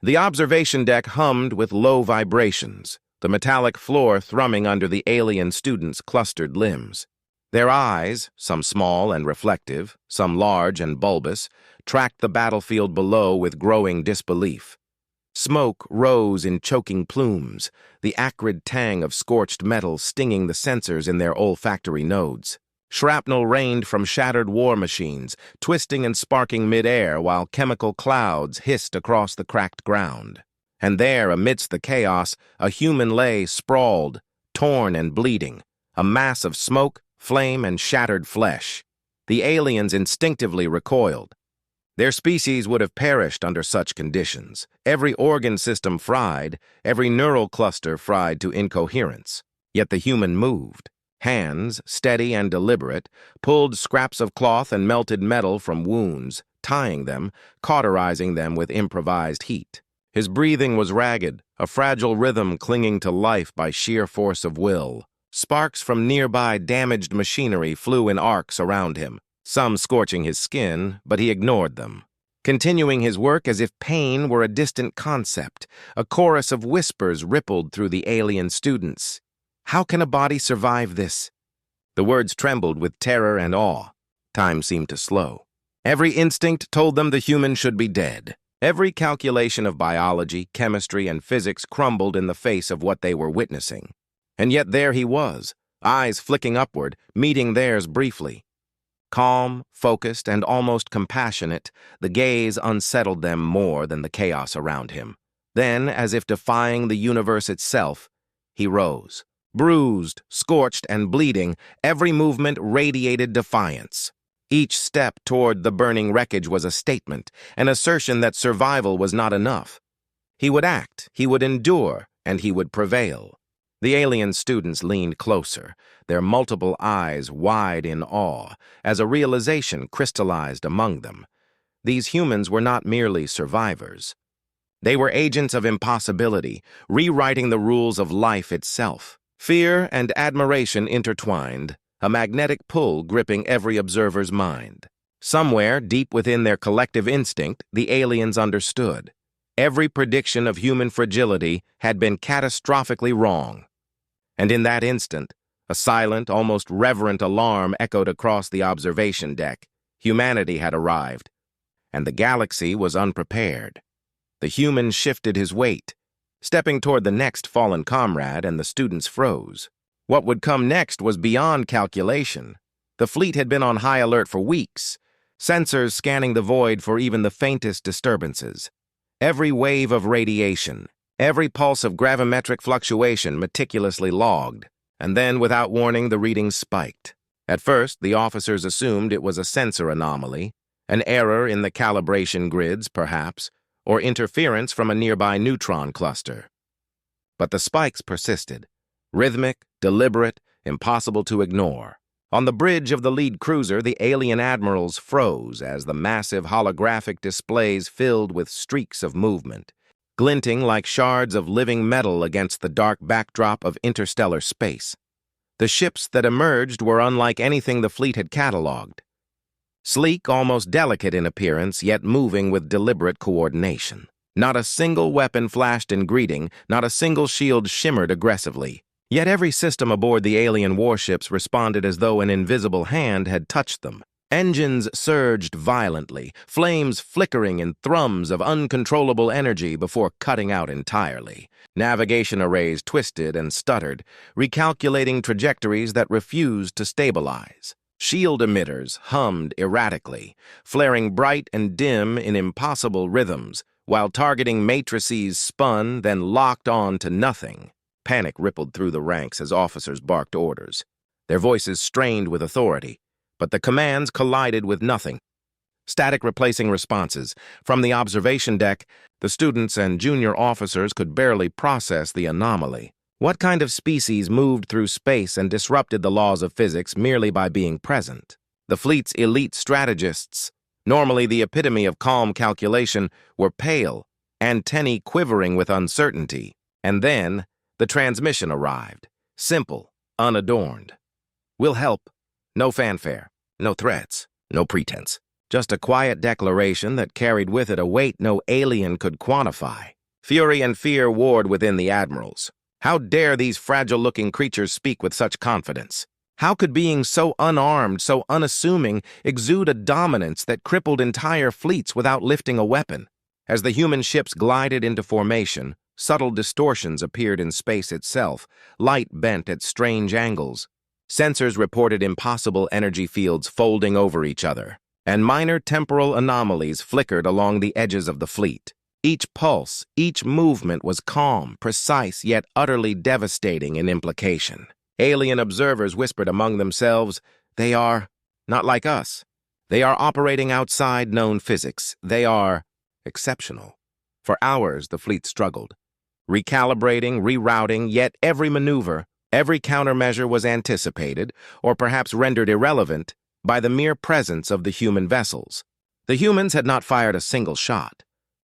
The observation deck hummed with low vibrations, the metallic floor thrumming under the alien students' clustered limbs. Their eyes, some small and reflective, some large and bulbous, tracked the battlefield below with growing disbelief. Smoke rose in choking plumes, the acrid tang of scorched metal stinging the sensors in their olfactory nodes. Shrapnel rained from shattered war machines, twisting and sparking mid-air while chemical clouds hissed across the cracked ground. And there, amidst the chaos, a human lay sprawled, torn and bleeding, a mass of smoke, flame, and shattered flesh. The aliens instinctively recoiled. Their species would have perished under such conditions, every organ system fried, every neural cluster fried to incoherence. Yet the human moved. Hands, steady and deliberate, pulled scraps of cloth and melted metal from wounds, tying them, cauterizing them with improvised heat. His breathing was ragged, a fragile rhythm clinging to life by sheer force of will. Sparks from nearby damaged machinery flew in arcs around him, some scorching his skin, but he ignored them. Continuing his work as if pain were a distant concept, a chorus of whispers rippled through the alien students. How can a body survive this? The words trembled with terror and awe. Time seemed to slow. Every instinct told them the human should be dead. Every calculation of biology, chemistry, and physics crumbled in the face of what they were witnessing. And yet there he was, eyes flicking upward, meeting theirs briefly. Calm, focused, and almost compassionate, the gaze unsettled them more than the chaos around him. Then, as if defying the universe itself, he rose. Bruised, scorched, and bleeding, every movement radiated defiance. Each step toward the burning wreckage was a statement, an assertion that survival was not enough. He would act, he would endure, and he would prevail. The alien students leaned closer, their multiple eyes wide in awe, as a realization crystallized among them. These humans were not merely survivors. They were agents of impossibility, rewriting the rules of life itself. Fear and admiration intertwined, a magnetic pull gripping every observer's mind. Somewhere, deep within their collective instinct, the aliens understood. Every prediction of human fragility had been catastrophically wrong. And in that instant, a silent, almost reverent alarm echoed across the observation deck. Humanity had arrived, and the galaxy was unprepared. The human shifted his weight, stepping toward the next fallen comrade, and the students froze. What would come next was beyond calculation. The fleet had been on high alert for weeks, sensors scanning the void for even the faintest disturbances. Every wave of radiation, every pulse of gravimetric fluctuation meticulously logged, and then, without warning, the readings spiked. At first, the officers assumed it was a sensor anomaly, an error in the calibration grids, perhaps, or interference from a nearby neutron cluster. But the spikes persisted, rhythmic, deliberate, impossible to ignore. On the bridge of the lead cruiser, the alien admirals froze as the massive holographic displays filled with streaks of movement, glinting like shards of living metal against the dark backdrop of interstellar space. The ships that emerged were unlike anything the fleet had catalogued. Sleek, almost delicate in appearance, yet moving with deliberate coordination. Not a single weapon flashed in greeting, not a single shield shimmered aggressively. Yet every system aboard the alien warships responded as though an invisible hand had touched them. Engines surged violently, flames flickering in thrums of uncontrollable energy before cutting out entirely. Navigation arrays twisted and stuttered, recalculating trajectories that refused to stabilize. Shield emitters hummed erratically, flaring bright and dim in impossible rhythms, while targeting matrices spun, then locked on to nothing. Panic rippled through the ranks as officers barked orders. Their voices strained with authority, but the commands collided with nothing. Static replacing responses. From the observation deck, the students and junior officers could barely process the anomaly. What kind of species moved through space and disrupted the laws of physics merely by being present? The fleet's elite strategists, normally the epitome of calm calculation, were pale, antennae quivering with uncertainty. And then, the transmission arrived, simple, unadorned. "We'll help." No fanfare, no threats, no pretense. just a quiet declaration that carried with it a weight no alien could quantify. Fury and fear warred within the admirals. How dare these fragile-looking creatures speak with such confidence? How could beings so unarmed, so unassuming, exude a dominance that crippled entire fleets without lifting a weapon? As the human ships glided into formation, subtle distortions appeared in space itself, light bent at strange angles. Sensors reported impossible energy fields folding over each other, and minor temporal anomalies flickered along the edges of the fleet. Each pulse, each movement was calm, precise, yet utterly devastating in implication. Alien observers whispered among themselves, "They are not like us. They are operating outside known physics. They are exceptional." For hours, the fleet struggled, recalibrating, rerouting, yet every maneuver, every countermeasure was anticipated, or perhaps rendered irrelevant, by the mere presence of the human vessels. The humans had not fired a single shot,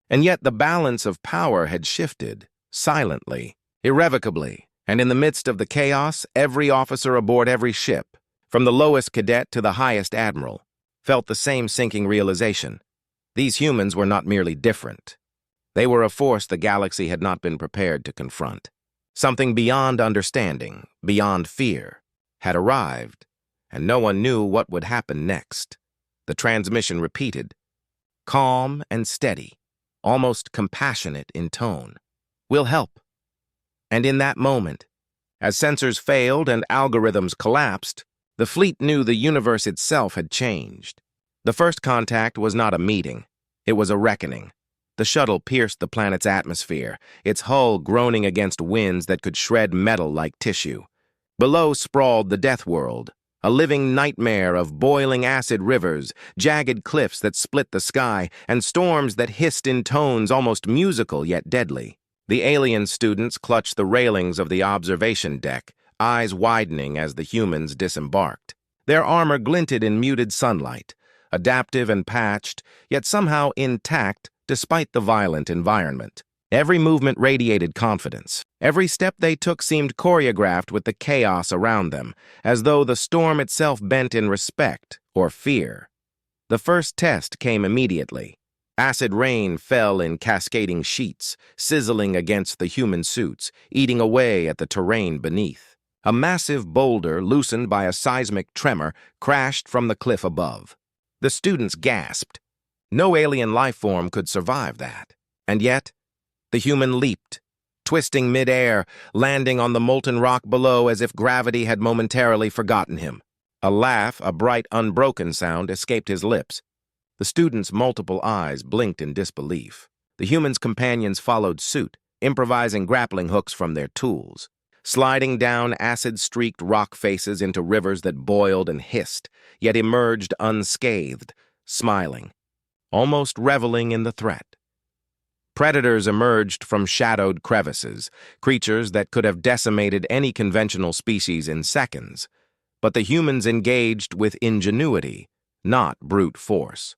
and yet the balance of power had shifted, silently, irrevocably, and in the midst of the chaos, every officer aboard every ship, from the lowest cadet to the highest admiral, felt the same sinking realization. These humans were not merely different. They were a force the galaxy had not been prepared to confront. Something beyond understanding, beyond fear, had arrived, and no one knew what would happen next. The transmission repeated, calm and steady, almost compassionate in tone. "We'll help." And in that moment, as sensors failed and algorithms collapsed, the fleet knew the universe itself had changed. The first contact was not a meeting. It was a reckoning. The shuttle pierced the planet's atmosphere, its hull groaning against winds that could shred metal like tissue. Below sprawled the Deathworld, a living nightmare of boiling acid rivers, jagged cliffs that split the sky, and storms that hissed in tones almost musical yet deadly. The alien students clutched the railings of the observation deck, eyes widening as the humans disembarked. Their armor glinted in muted sunlight, adaptive and patched, yet somehow intact despite the violent environment. Every movement radiated confidence. Every step they took seemed choreographed with the chaos around them, as though the storm itself bent in respect or fear. The first test came immediately. Acid rain fell in cascading sheets, sizzling against the human suits, eating away at the terrain beneath. A massive boulder, loosened by a seismic tremor, crashed from the cliff above. The students gasped. No alien life form could survive that. And yet, the human leaped, twisting mid-air, landing on the molten rock below as if gravity had momentarily forgotten him. A laugh, a bright, unbroken sound, escaped his lips. The student's multiple eyes blinked in disbelief. The human's companions followed suit, improvising grappling hooks from their tools, sliding down acid-streaked rock faces into rivers that boiled and hissed, yet emerged unscathed, smiling, almost reveling in the threat. Predators emerged from shadowed crevices, creatures that could have decimated any conventional species in seconds, but the humans engaged with ingenuity, not brute force.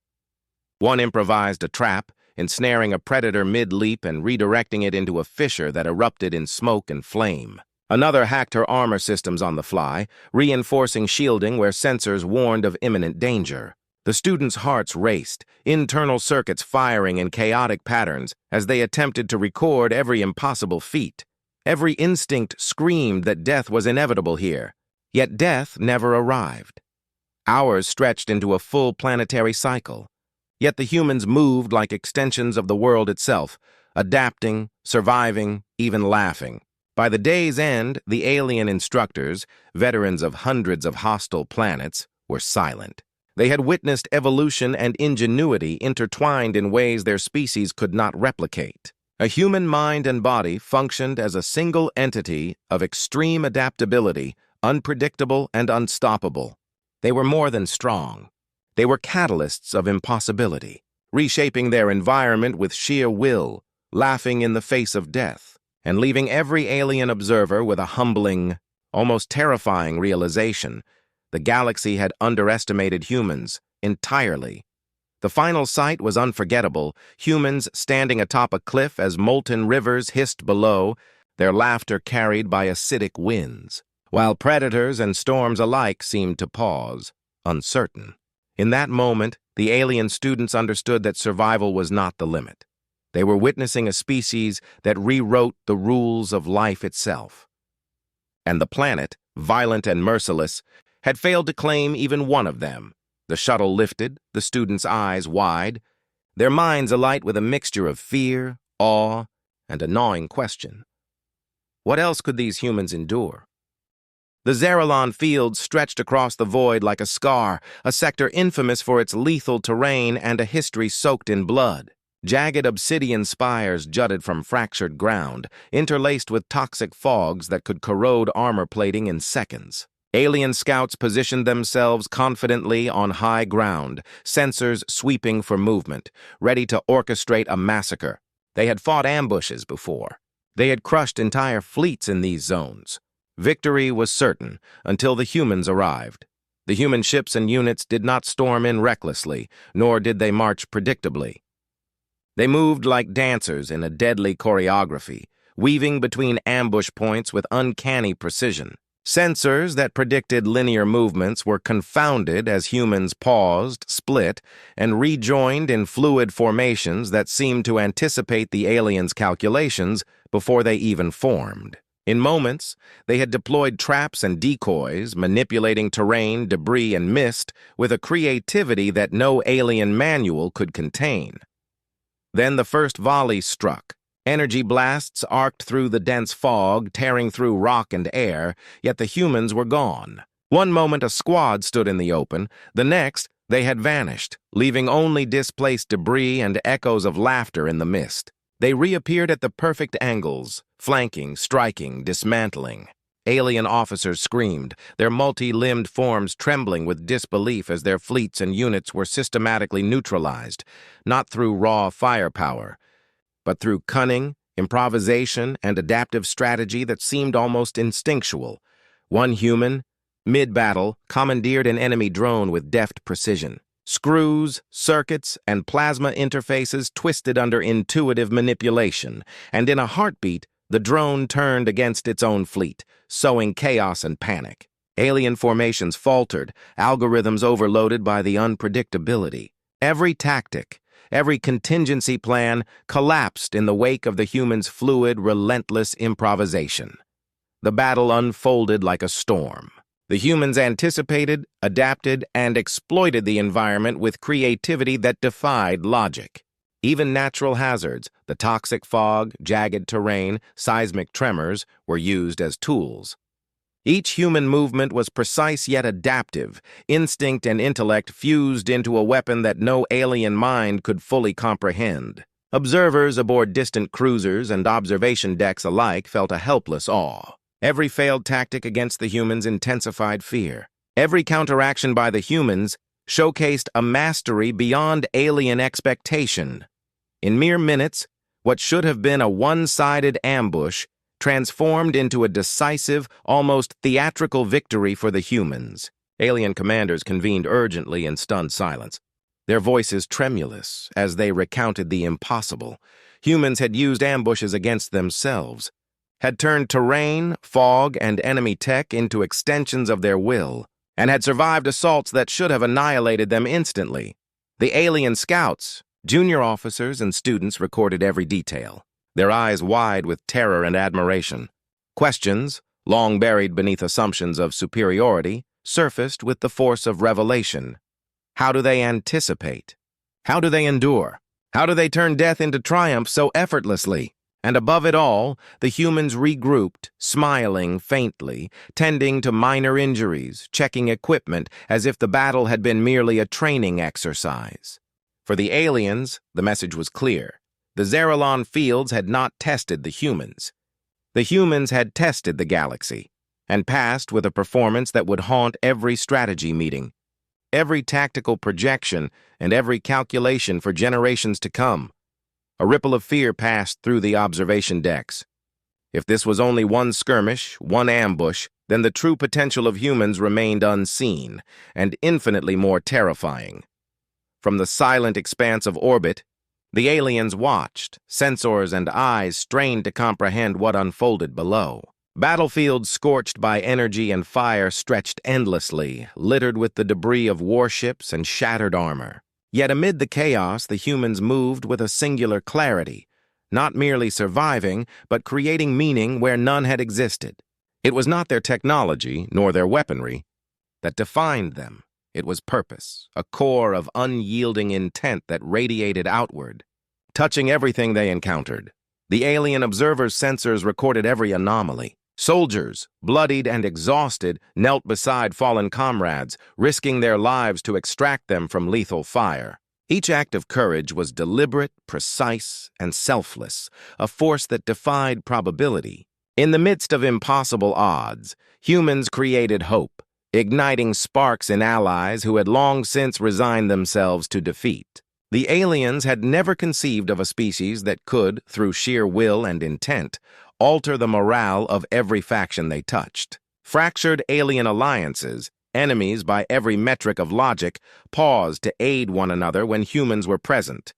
One improvised a trap, ensnaring a predator mid-leap and redirecting it into a fissure that erupted in smoke and flame. Another hacked her armor systems on the fly, reinforcing shielding where sensors warned of imminent danger. The students' hearts raced, internal circuits firing in chaotic patterns as they attempted to record every impossible feat. Every instinct screamed that death was inevitable here, yet death never arrived. Hours stretched into a full planetary cycle. Yet the humans moved like extensions of the world itself, adapting, surviving, even laughing. By the day's end, the alien instructors, veterans of hundreds of hostile planets, were silent. They had witnessed evolution and ingenuity intertwined in ways their species could not replicate. A human mind and body functioned as a single entity of extreme adaptability, unpredictable and unstoppable. They were more than strong. They were catalysts of impossibility, reshaping their environment with sheer will, laughing in the face of death, and leaving every alien observer with a humbling, almost terrifying realization. The galaxy had underestimated humans entirely. The final sight was unforgettable, humans standing atop a cliff as molten rivers hissed below, their laughter carried by acidic winds, while predators and storms alike seemed to pause, uncertain. In that moment, the alien students understood that survival was not the limit. They were witnessing a species that rewrote the rules of life itself. And the planet, violent and merciless, had failed to claim even one of them. The shuttle lifted, the students' eyes wide, their minds alight with a mixture of fear, awe, and a gnawing question. What else could these humans endure? The Zeralon field stretched across the void like a scar, a sector infamous for its lethal terrain and a history soaked in blood. Jagged obsidian spires jutted from fractured ground, interlaced with toxic fogs that could corrode armor plating in seconds. Alien scouts positioned themselves confidently on high ground, sensors sweeping for movement, ready to orchestrate a massacre. They had fought ambushes before. They had crushed entire fleets in these zones. Victory was certain until the humans arrived. The human ships and units did not storm in recklessly, nor did they march predictably. They moved like dancers in a deadly choreography, weaving between ambush points with uncanny precision. Sensors that predicted linear movements were confounded as humans paused, split, and rejoined in fluid formations that seemed to anticipate the aliens' calculations before they even formed. In moments, they had deployed traps and decoys, manipulating terrain, debris, and mist with a creativity that no alien manual could contain. Then the first volley struck. Energy blasts arced through the dense fog, tearing through rock and air, yet the humans were gone. One moment a squad stood in the open, the next they had vanished, leaving only displaced debris and echoes of laughter in the mist. They reappeared at the perfect angles, flanking, striking, dismantling. Alien officers screamed, their multi-limbed forms trembling with disbelief as their fleets and units were systematically neutralized, not through raw firepower, but through cunning, improvisation, and adaptive strategy that seemed almost instinctual. One human, mid-battle, commandeered an enemy drone with deft precision. Screws, circuits, and plasma interfaces twisted under intuitive manipulation, and in a heartbeat, the drone turned against its own fleet, sowing chaos and panic. Alien formations faltered, algorithms overloaded by the unpredictability. Every tactic, every contingency plan collapsed in the wake of the humans' fluid, relentless improvisation. The battle unfolded like a storm. The humans anticipated, adapted, and exploited the environment with creativity that defied logic. Even natural hazards, the toxic fog, jagged terrain, seismic tremors, were used as tools. Each human movement was precise yet adaptive, instinct and intellect fused into a weapon that no alien mind could fully comprehend. Observers aboard distant cruisers and observation decks alike felt a helpless awe. Every failed tactic against the humans intensified fear. Every counteraction by the humans showcased a mastery beyond alien expectation. In mere minutes, what should have been a one-sided ambush transformed into a decisive, almost theatrical victory for the humans. Alien commanders convened urgently in stunned silence, their voices tremulous as they recounted the impossible. Humans had used ambushes against themselves, had turned terrain, fog, and enemy tech into extensions of their will, and had survived assaults that should have annihilated them instantly. The alien scouts, junior officers, and students recorded every detail, their eyes wide with terror and admiration. Questions, long buried beneath assumptions of superiority, surfaced with the force of revelation. How do they anticipate? How do they endure? How do they turn death into triumph so effortlessly? And above it all, the humans regrouped, smiling faintly, tending to minor injuries, checking equipment as if the battle had been merely a training exercise. For the aliens, the message was clear. The Zeralon fields had not tested the humans. The humans had tested the galaxy, and passed with a performance that would haunt every strategy meeting, every tactical projection, and every calculation for generations to come. A ripple of fear passed through the observation decks. If this was only one skirmish, one ambush, then the true potential of humans remained unseen and infinitely more terrifying. From the silent expanse of orbit, the aliens watched, sensors and eyes strained to comprehend what unfolded below. Battlefields scorched by energy and fire stretched endlessly, littered with the debris of warships and shattered armor. Yet amid the chaos, the humans moved with a singular clarity, not merely surviving, but creating meaning where none had existed. It was not their technology, nor their weaponry, that defined them. It was purpose, a core of unyielding intent that radiated outward, touching everything they encountered. The alien observers' sensors recorded every anomaly. Soldiers, bloodied and exhausted, knelt beside fallen comrades, risking their lives to extract them from lethal fire. Each act of courage was deliberate, precise, and selfless, a force that defied probability. In the midst of impossible odds, humans created hope, igniting sparks in allies who had long since resigned themselves to defeat. The aliens had never conceived of a species that could, through sheer will and intent, alter the morale of every faction they touched. Fractured alien alliances, enemies by every metric of logic, paused to aid one another when humans were present.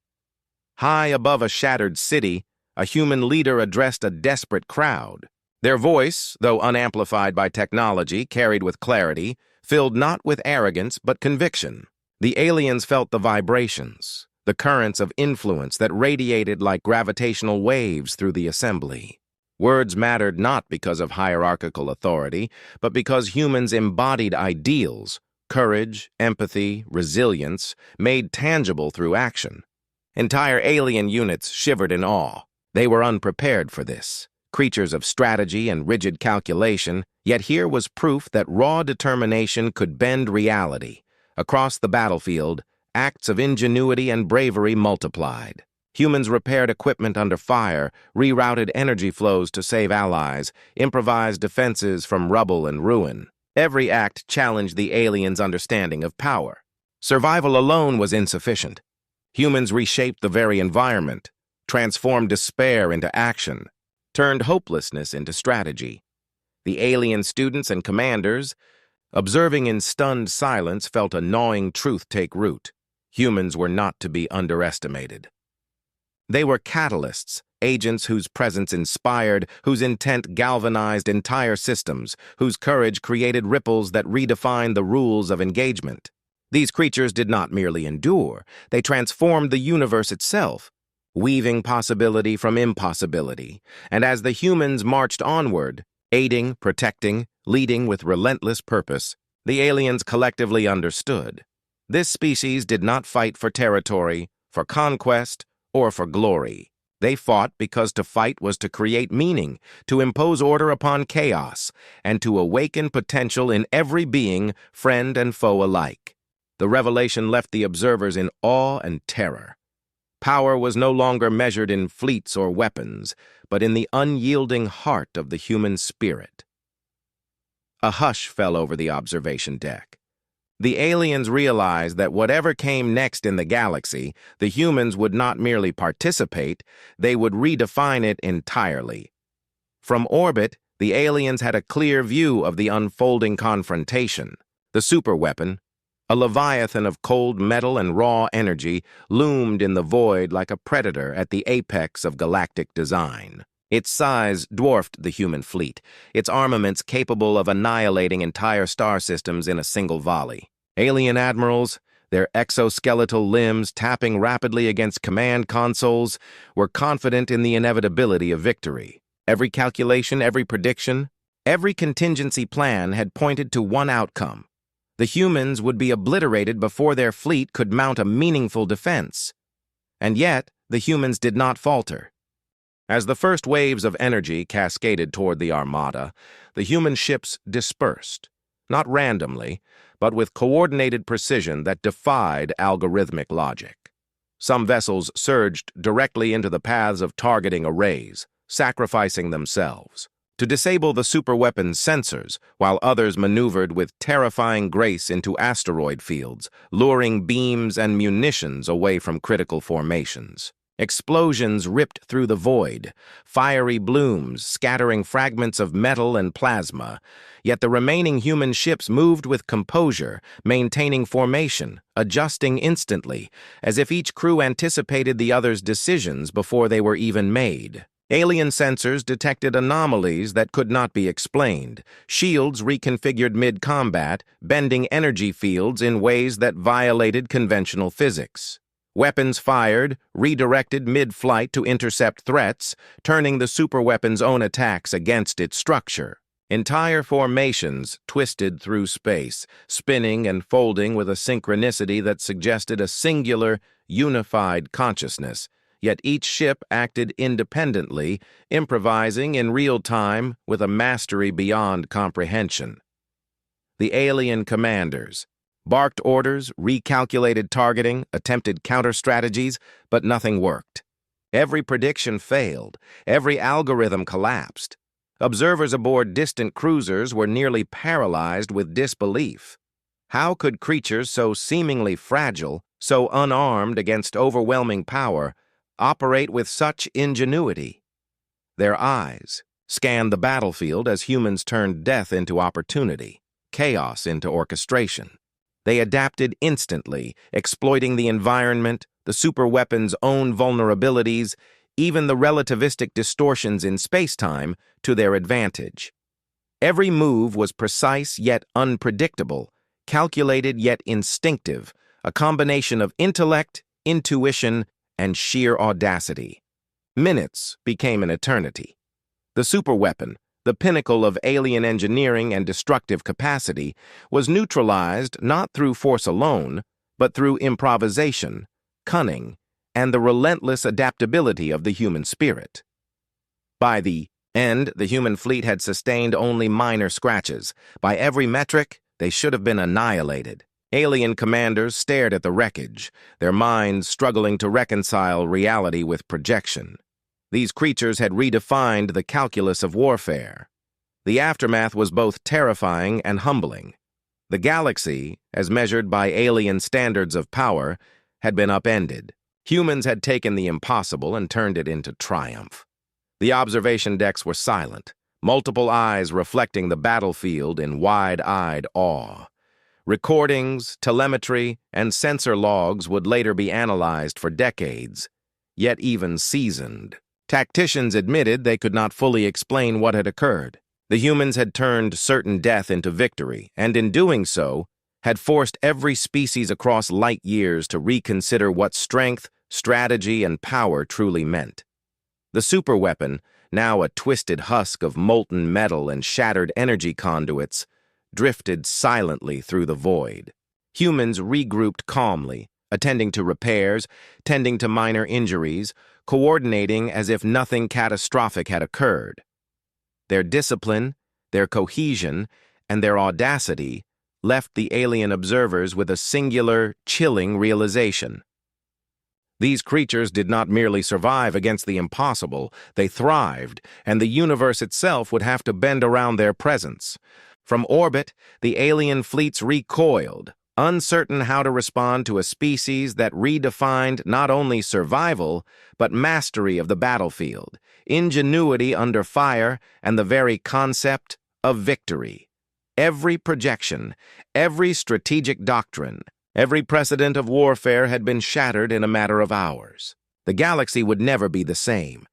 High above a shattered city, a human leader addressed a desperate crowd. Their voice, though unamplified by technology, carried with clarity, filled not with arrogance but conviction. The aliens felt the vibrations, the currents of influence that radiated like gravitational waves through the assembly. Words mattered not because of hierarchical authority, but because humans embodied ideals, courage, empathy, resilience, made tangible through action. Entire alien units shivered in awe. They were unprepared for this, creatures of strategy and rigid calculation, yet here was proof that raw determination could bend reality. Across the battlefield, acts of ingenuity and bravery multiplied. Humans repaired equipment under fire, rerouted energy flows to save allies, improvised defenses from rubble and ruin. Every act challenged the aliens' understanding of power. Survival alone was insufficient. Humans reshaped the very environment, transformed despair into action, turned hopelessness into strategy. The alien students and commanders, observing in stunned silence, felt a gnawing truth take root. Humans were not to be underestimated. They were catalysts, agents whose presence inspired, whose intent galvanized entire systems, whose courage created ripples that redefined the rules of engagement. These creatures did not merely endure, they transformed the universe itself, weaving possibility from impossibility. And as the humans marched onward, aiding, protecting, leading with relentless purpose, the aliens collectively understood. This species did not fight for territory, for conquest, or for glory. They fought because to fight was to create meaning, to impose order upon chaos, and to awaken potential in every being, friend and foe alike. The revelation left the observers in awe and terror. Power was no longer measured in fleets or weapons, but in the unyielding heart of the human spirit. A hush fell over the observation deck. The aliens realized that whatever came next in the galaxy, the humans would not merely participate, they would redefine it entirely. From orbit, the aliens had a clear view of the unfolding confrontation. The superweapon, a leviathan of cold metal and raw energy, loomed in the void like a predator at the apex of galactic design. Its size dwarfed the human fleet, its armaments capable of annihilating entire star systems in a single volley. Alien admirals, their exoskeletal limbs tapping rapidly against command consoles, were confident in the inevitability of victory. Every calculation, every prediction, every contingency plan had pointed to one outcome. The humans would be obliterated before their fleet could mount a meaningful defense. And yet, the humans did not falter. As the first waves of energy cascaded toward the armada, the human ships dispersed, not randomly, but with coordinated precision that defied algorithmic logic. Some vessels surged directly into the paths of targeting arrays, sacrificing themselves to disable the superweapon's sensors, while others maneuvered with terrifying grace into asteroid fields, luring beams and munitions away from critical formations. Explosions ripped through the void, fiery blooms scattering fragments of metal and plasma, yet the remaining human ships moved with composure, maintaining formation, adjusting instantly, as if each crew anticipated the other's decisions before they were even made. Alien sensors detected anomalies that could not be explained, shields reconfigured mid-combat, bending energy fields in ways that violated conventional physics. Weapons fired, redirected mid-flight to intercept threats, turning the superweapon's own attacks against its structure. Entire formations twisted through space, spinning and folding with a synchronicity that suggested a singular, unified consciousness. Yet each ship acted independently, improvising in real time with a mastery beyond comprehension. The alien commanders barked orders, recalculated targeting, attempted counter-strategies, but nothing worked. Every prediction failed, every algorithm collapsed. Observers aboard distant cruisers were nearly paralyzed with disbelief. How could creatures so seemingly fragile, so unarmed against overwhelming power, operate with such ingenuity? Their eyes scanned the battlefield as humans turned death into opportunity, chaos into orchestration. They adapted instantly, exploiting the environment, the superweapon's own vulnerabilities, even the relativistic distortions in space-time, to their advantage. Every move was precise yet unpredictable, calculated yet instinctive, a combination of intellect, intuition, and sheer audacity. Minutes became an eternity. The superweapon, the pinnacle of alien engineering and destructive capacity, was neutralized not through force alone, but through improvisation, cunning, and the relentless adaptability of the human spirit. By the end, the human fleet had sustained only minor scratches. By every metric, they should have been annihilated. Alien commanders stared at the wreckage, their minds struggling to reconcile reality with projection. These creatures had redefined the calculus of warfare. The aftermath was both terrifying and humbling. The galaxy, as measured by alien standards of power, had been upended. Humans had taken the impossible and turned it into triumph. The observation decks were silent, multiple eyes reflecting the battlefield in wide-eyed awe. Recordings, telemetry, and sensor logs would later be analyzed for decades, yet even seasoned. Tacticians admitted they could not fully explain what had occurred. The humans had turned certain death into victory, and in doing so, had forced every species across light years to reconsider what strength, strategy, and power truly meant. The superweapon, now a twisted husk of molten metal and shattered energy conduits, drifted silently through the void. Humans regrouped calmly, attending to repairs, tending to minor injuries, coordinating as if nothing catastrophic had occurred. Their discipline, their cohesion, and their audacity left the alien observers with a singular, chilling realization. These creatures did not merely survive against the impossible, they thrived, and the universe itself would have to bend around their presence. From orbit, the alien fleets recoiled, uncertain how to respond to a species that redefined not only survival, but mastery of the battlefield, ingenuity under fire, and the very concept of victory. Every projection, every strategic doctrine, every precedent of warfare had been shattered in a matter of hours. The galaxy would never be the same,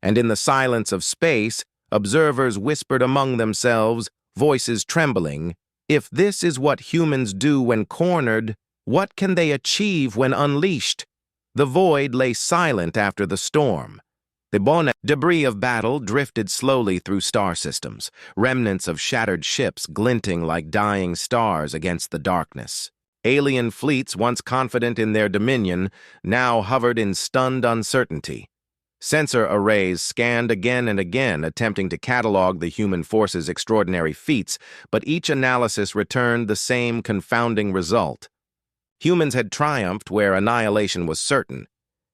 and in the silence of space, observers whispered among themselves, voices trembling, "If this is what humans do when cornered, what can they achieve when unleashed?" The void lay silent after the storm. The debris of battle drifted slowly through star systems, remnants of shattered ships glinting like dying stars against the darkness. Alien fleets, once confident in their dominion, now hovered in stunned uncertainty. Sensor arrays scanned again and again, attempting to catalog the human force's extraordinary feats, but each analysis returned the same confounding result. Humans had triumphed where annihilation was certain,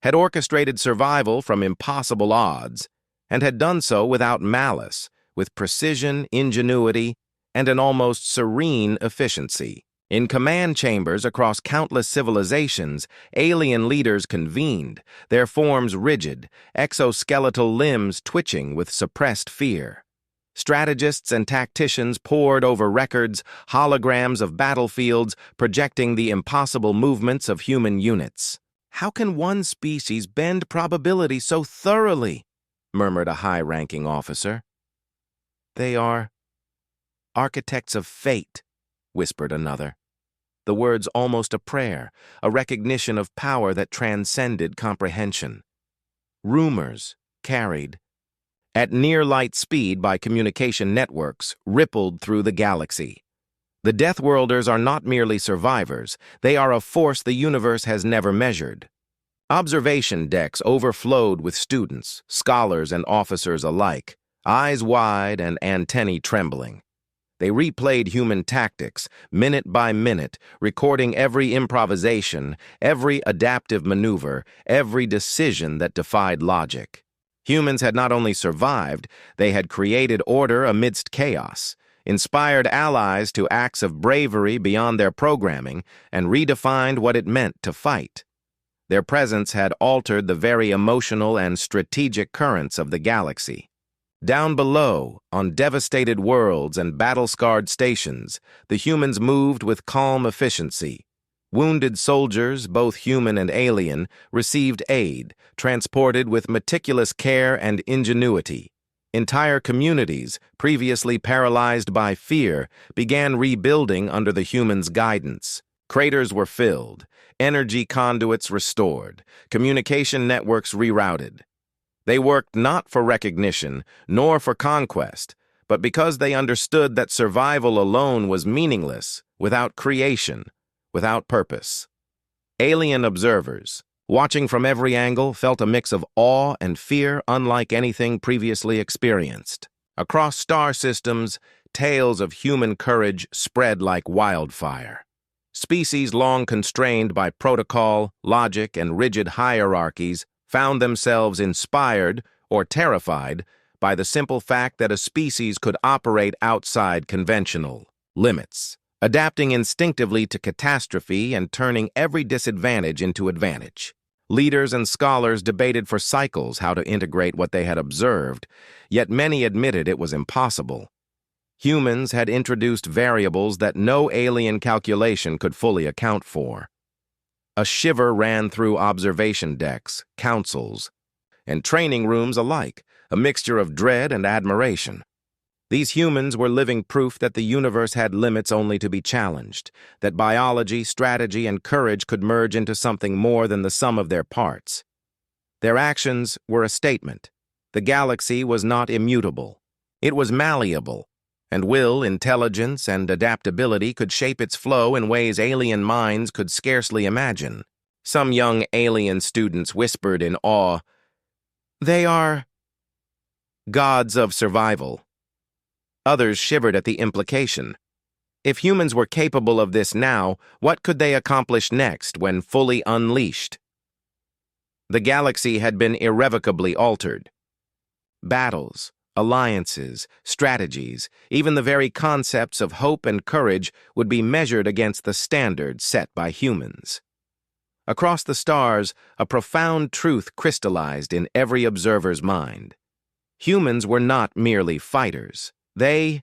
had orchestrated survival from impossible odds, and had done so without malice, with precision, ingenuity, and an almost serene efficiency. In command chambers across countless civilizations, alien leaders convened, their forms rigid, exoskeletal limbs twitching with suppressed fear. Strategists and tacticians pored over records, holograms of battlefields, projecting the impossible movements of human units. How can one species bend probability so thoroughly? murmured a high-ranking officer. "They are architects of fate," whispered another. The words almost a prayer, a recognition of power that transcended comprehension. Rumors, carried at near-light speed by communication networks, rippled through the galaxy. The Deathworlders are not merely survivors, they are a force the universe has never measured. Observation decks overflowed with students, scholars, and officers alike, eyes wide and antennae trembling. They replayed human tactics, minute by minute, recording every improvisation, every adaptive maneuver, every decision that defied logic. Humans had not only survived, they had created order amidst chaos, inspired allies to acts of bravery beyond their programming, and redefined what it meant to fight. Their presence had altered the very emotional and strategic currents of the galaxy. Down below, on devastated worlds and battle-scarred stations, the humans moved with calm efficiency. Wounded soldiers, both human and alien, received aid, transported with meticulous care and ingenuity. Entire communities, previously paralyzed by fear, began rebuilding under the humans' guidance. Craters were filled, energy conduits restored, communication networks rerouted. They worked not for recognition, nor for conquest, but because they understood that survival alone was meaningless, without creation, without purpose. Alien observers, watching from every angle, felt a mix of awe and fear unlike anything previously experienced. Across star systems, tales of human courage spread like wildfire. Species long constrained by protocol, logic, and rigid hierarchies found themselves inspired or terrified by the simple fact that a species could operate outside conventional limits, adapting instinctively to catastrophe and turning every disadvantage into advantage. Leaders and scholars debated for cycles how to integrate what they had observed, yet many admitted it was impossible. Humans had introduced variables that no alien calculation could fully account for. A shiver ran through observation decks, councils, and training rooms alike, a mixture of dread and admiration. These humans were living proof that the universe had limits only to be challenged, that biology, strategy, and courage could merge into something more than the sum of their parts. Their actions were a statement. The galaxy was not immutable. It was malleable, and will, intelligence, and adaptability could shape its flow in ways alien minds could scarcely imagine. Some young alien students whispered in awe, "They are gods of survival." Others shivered at the implication. If humans were capable of this now, what could they accomplish next when fully unleashed? The galaxy had been irrevocably altered. Battles, alliances, strategies, even the very concepts of hope and courage would be measured against the standards set by humans. Across the stars, a profound truth crystallized in every observer's mind. Humans were not merely fighters. They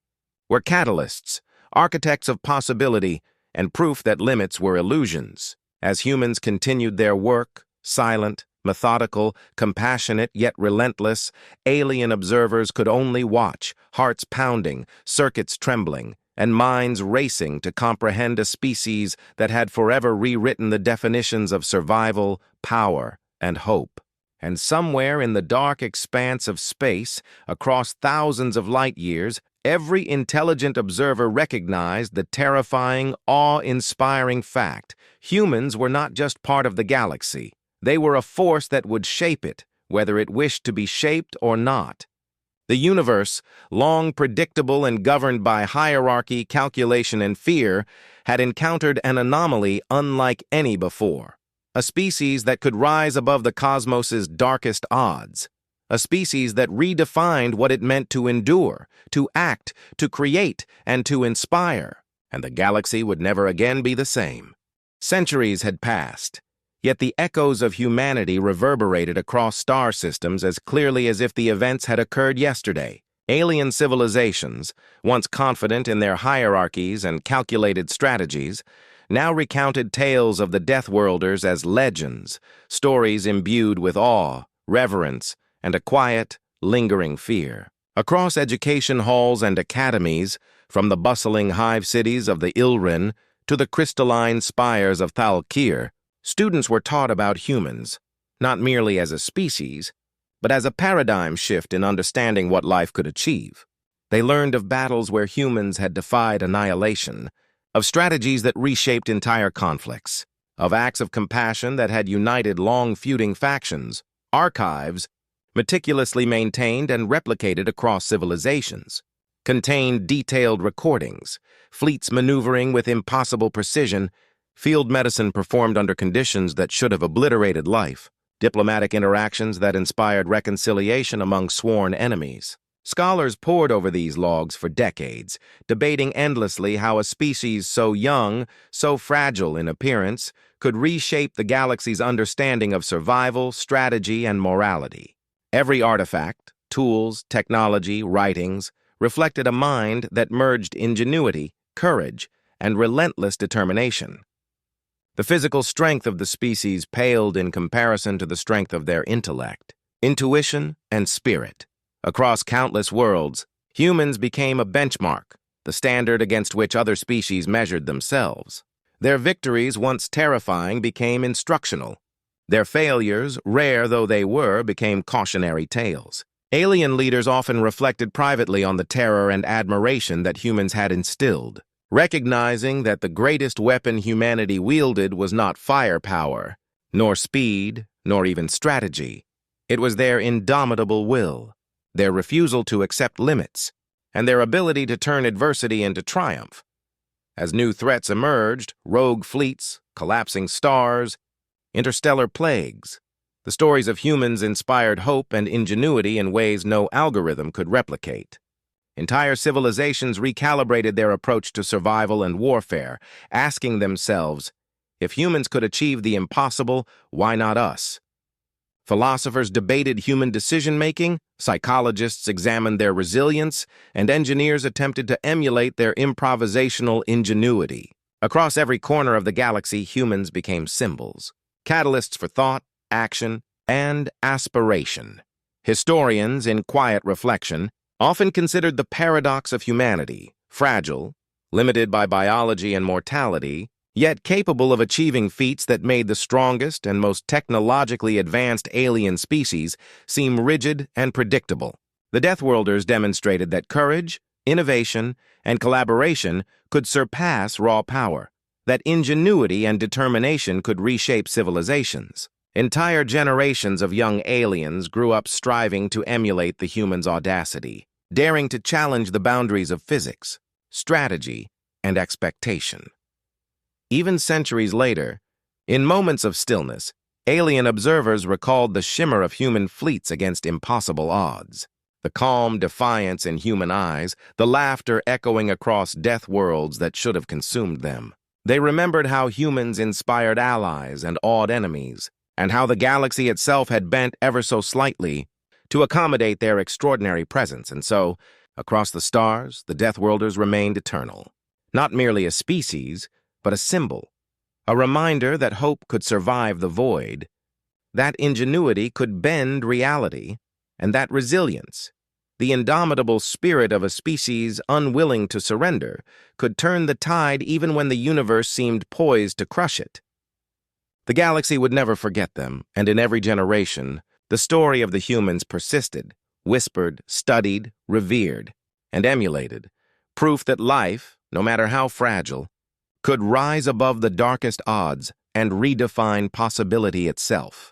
were catalysts, architects of possibility, and proof that limits were illusions. As humans continued their work, silent, methodical, compassionate, yet relentless, alien observers could only watch, hearts pounding, circuits trembling, and minds racing to comprehend a species that had forever rewritten the definitions of survival, power, and hope. And somewhere in the dark expanse of space, across thousands of light years, every intelligent observer recognized the terrifying, awe-inspiring fact: humans were not just part of the galaxy. They were a force that would shape it, whether it wished to be shaped or not. The universe, long predictable and governed by hierarchy, calculation, and fear, had encountered an anomaly unlike any before. A species that could rise above the cosmos's darkest odds. A species that redefined what it meant to endure, to act, to create, and to inspire. And the galaxy would never again be the same. Centuries had passed, yet the echoes of humanity reverberated across star systems as clearly as if the events had occurred yesterday. Alien civilizations, once confident in their hierarchies and calculated strategies, now recounted tales of the Deathworlders as legends, stories imbued with awe, reverence, and a quiet, lingering fear. Across education halls and academies, from the bustling hive cities of the Ilrin to the crystalline spires of Thalkir, students were taught about humans, not merely as a species, but as a paradigm shift in understanding what life could achieve. They learned of battles where humans had defied annihilation, of strategies that reshaped entire conflicts, of acts of compassion that had united long-feuding factions, archives, meticulously maintained and replicated across civilizations, contained detailed recordings, fleets maneuvering with impossible precision, field medicine performed under conditions that should have obliterated life, diplomatic interactions that inspired reconciliation among sworn enemies. Scholars pored over these logs for decades, debating endlessly how a species so young, so fragile in appearance, could reshape the galaxy's understanding of survival, strategy, and morality. Every artifact, tools, technology, writings, reflected a mind that merged ingenuity, courage, and relentless determination. The physical strength of the species paled in comparison to the strength of their intellect, intuition, and spirit. Across countless worlds, humans became a benchmark, the standard against which other species measured themselves. Their victories, once terrifying, became instructional. Their failures, rare though they were, became cautionary tales. Alien leaders often reflected privately on the terror and admiration that humans had instilled, recognizing that the greatest weapon humanity wielded was not firepower, nor speed, nor even strategy. It was their indomitable will, their refusal to accept limits, and their ability to turn adversity into triumph. As new threats emerged, rogue fleets, collapsing stars, interstellar plagues, the stories of humans inspired hope and ingenuity in ways no algorithm could replicate. Entire civilizations recalibrated their approach to survival and warfare, asking themselves, if humans could achieve the impossible, why not us? Philosophers debated human decision-making, psychologists examined their resilience, and engineers attempted to emulate their improvisational ingenuity. Across every corner of the galaxy, humans became symbols, catalysts for thought, action, and aspiration. Historians, in quiet reflection, often considered the paradox of humanity, fragile, limited by biology and mortality, yet capable of achieving feats that made the strongest and most technologically advanced alien species seem rigid and predictable. The Deathworlders demonstrated that courage, innovation, and collaboration could surpass raw power, that ingenuity and determination could reshape civilizations. Entire generations of young aliens grew up striving to emulate the human's audacity, daring to challenge the boundaries of physics, strategy, and expectation. Even centuries later, in moments of stillness, alien observers recalled the shimmer of human fleets against impossible odds, the calm defiance in human eyes, the laughter echoing across death worlds that should have consumed them. They remembered how humans inspired allies and awed enemies, and how the galaxy itself had bent ever so slightly to accommodate their extraordinary presence, and so, across the stars, the Deathworlders remained eternal. Not merely a species, but a symbol, a reminder that hope could survive the void, that ingenuity could bend reality, and that resilience, the indomitable spirit of a species unwilling to surrender, could turn the tide even when the universe seemed poised to crush it. The galaxy would never forget them, and in every generation, the story of the humans persisted, whispered, studied, revered, and emulated, proof that life, no matter how fragile, could rise above the darkest odds and redefine possibility itself.